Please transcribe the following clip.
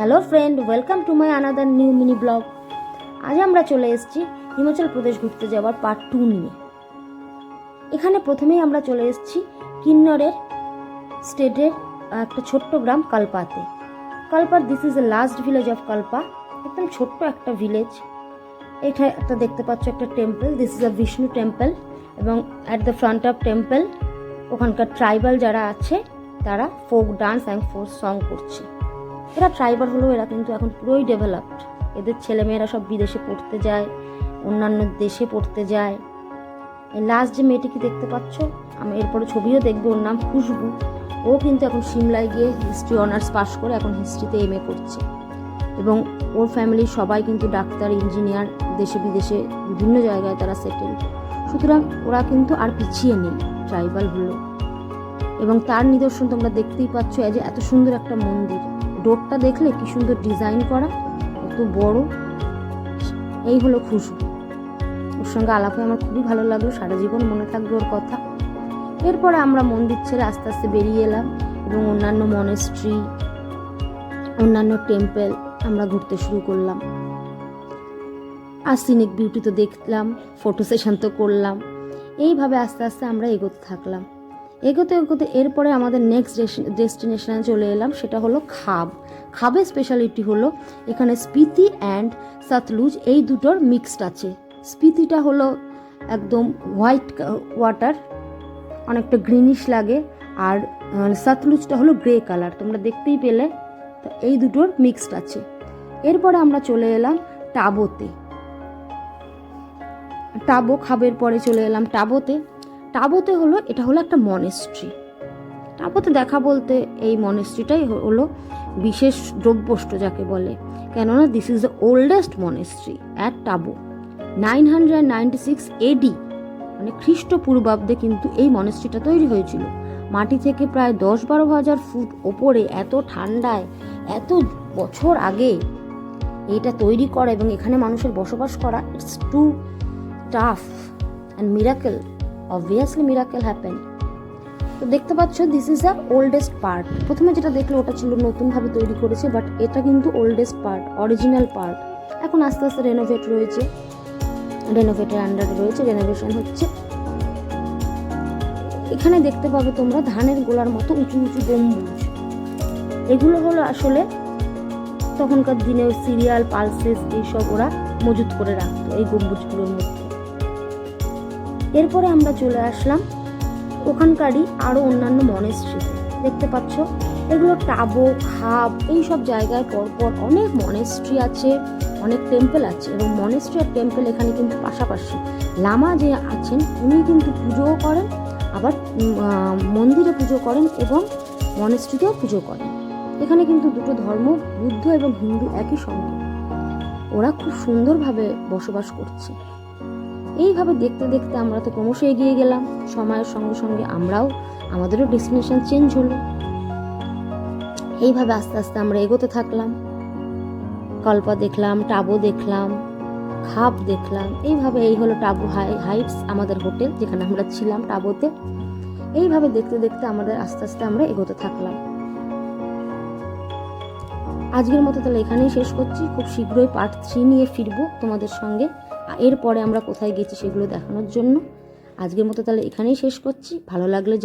Hello friend, welcome to my another new mini blog. আজ আমরা চলে এসেছি হিমাচল প্রদেশ ঘুরতে যাওয়ার পার্ট 2 নিয়ে। এখানে প্রথমেই আমরা চলে এসেছি কিন্নরের স্টেটের একটা ছোট্ট গ্রাম কালপাতে। Kalpa, this is the last village of Kalpa. একদম ছোট্ট একটা ভিলেজ। এটা একটা দেখতে পাচ্ছ একটা temple, this is a Vishnu temple, এবং at the front of temple ওখানকার ট্রাইবাল যারা আছে তারা folk dance and folk song করছে। এরা ট্রাইবাল হলেও এরা কিন্তু এখন পুরোই ডেভেলপড। এদের ছেলেমেয়েরা সব বিদেশে পড়তে যায়, অন্যান্য দেশে পড়তে যায়। এই লাস্ট যে মেয়েটিকে দেখতে পাচ্ছ, আমি এরপরে ছবিও দেখবো, ওর নাম খুশবু। ও কিন্তু এখন সিমলায় গিয়ে হিস্ট্রি অনার্স পাশ করে এখন হিস্ট্রিতে MA করছে, এবং ওর ফ্যামিলির সবাই কিন্তু ডাক্তার, ইঞ্জিনিয়ার, দেশে বিদেশে বিভিন্ন জায়গায় তারা সেটেল। সুতরাং ওরা কিন্তু আর পিছিয়ে নেই ট্রাইবাল হলো। এবং তার নিদর্শন তোমরা দেখতেই পাচ্ছ, এই যে এত সুন্দর একটা মন্দির, ডোরটা দেখলে কি সুন্দর ডিজাইন করা, কত বড়। এই হলো খুশবু। ওর সঙ্গে আলাপ হয়ে আমার খুবই ভালো লাগলো, সারা জীবন মনে থাকবে ওর কথা। এরপরে আমরা মন্দির ছেড়ে আস্তে আস্তে বেরিয়ে এলাম এবং অন্যান্য মনেস্ট্রি, অন্যান্য টেম্পল আমরা ঘুরতে শুরু করলাম। আর সিনিক বিউটি তো দেখলাম, ফটো সেশন তো করলাম। এইভাবে আস্তে আস্তে আমরা এগোতে থাকলাম। এগোতে এগোতে এরপরে আমাদের নেক্সট ডেস্টিনেশনে চলে এলাম, সেটা হলো খাব। খাবের স্পেশালিটি হলো এখানে স্পিতি অ্যান্ড সতলুজ এই দুটোর মিক্সড আছে। স্পিতিটা হলো একদম হোয়াইট ওয়াটার, অনেকটা গ্রিনিশ লাগে, আর সতলুজটা হলো গ্রে কালার, তোমরা দেখতেই পেলে। তো এই দুটোর মিক্সড আছে। এরপরে আমরা চলে এলাম টাবোতে। টাবো খাবের পরে চলে এলাম টাবোতে। টাবোতে হলো, এটা হলো একটা মনেস্ট্রি। টাবোতে দেখা বলতে এই মনেস্ট্রিটাই হলো বিশেষ দ্রব্যষ্ট যাকে বলে, কেননা this is the oldest monastery at টাবো। 996 AD, মানে খ্রিস্টপূর্বাব্দে কিন্তু এই মনেস্ট্রিটা তৈরি হয়েছিল। মাটি থেকে প্রায় 10-12 হাজার ফুট ওপরে, এত ঠান্ডায়, এত বছর আগে এটা তৈরি করা এবং এখানে মানুষের বসবাস করা, it's too tough and miracle. Obviously miracle happen. তো দেখতে পাচ্ছ, this is the oldest part. প্রথমে যেটা দেখলো ওটা ছিল নতুনভাবে তৈরি করেছে, বাট এটা কিন্তু ওল্ডেস্ট পার্ট, অরিজিনাল পার্ট। এখন আস্তে আস্তে রেনোভেট রয়েছে, রেনোভেটের আন্ডারে রয়েছে, রেনোভেশন হচ্ছে। এখানে দেখতে পাবে তোমরা ধানের গোলার মতো উঁচু উঁচু গম্বুজ। এগুলো হলো আসলে তখনকার দিনে সিরিয়াল, পালসেস এইসব ওরা মজুত করে রাখতো এই গম্বুজগুলোর মধ্যে। এরপরে আমরা চলে আসলাম ওখানকারই আরও অন্যান্য মনেস্ট্রিতে। দেখতে পাচ্ছ এগুলো টাবো, খাব, এইসব জায়গায় পরপর অনেক মনেস্ট্রি আছে, অনেক টেম্পল আছে, এবং মনেস্ট্রি আর টেম্পল এখানে কিন্তু পাশাপাশি। লামা যে আছেন উনি কিন্তু পুজোও করেন, আবার মন্দিরে পুজো করেন এবং মনেস্ট্রিতেও পুজো করেন। এখানে কিন্তু দুটো ধর্ম, বুদ্ধ এবং হিন্দু একই সঙ্গে, ওরা খুব সুন্দরভাবে বসবাস করছে। এইভাবে দেখতে দেখতে আমরা তো ক্রমশ এগিয়ে গেলাম। সময়ের সঙ্গে সঙ্গে আমাদেরও ডেস্টিনেশন চেঞ্জ হলো। এইভাবে আস্তে আস্তে আমরা এগোতে থাকলাম। কল্পা দেখলাম, টাবো দেখলাম, খাব দেখলাম। এইভাবে এই হলো টাবো হাইটস, আমাদের হোটেল যেখানে আমরা ছিলাম টাবোতে। এইভাবে দেখতে দেখতে আমাদের আস্তে আস্তে আমরা এগোতে থাকলাম। আজকের মতো তাহলে এখানেই শেষ করছি। খুব শীঘ্রই পার্ট 3 নিয়ে ফিরবো তোমাদের সঙ্গে। এরপরে আমরা কোথায় গেছি সেগুলো দেখানোর জন্য। আজকের মতো তাহলে এখানেই শেষ করছি। ভালো লাগলে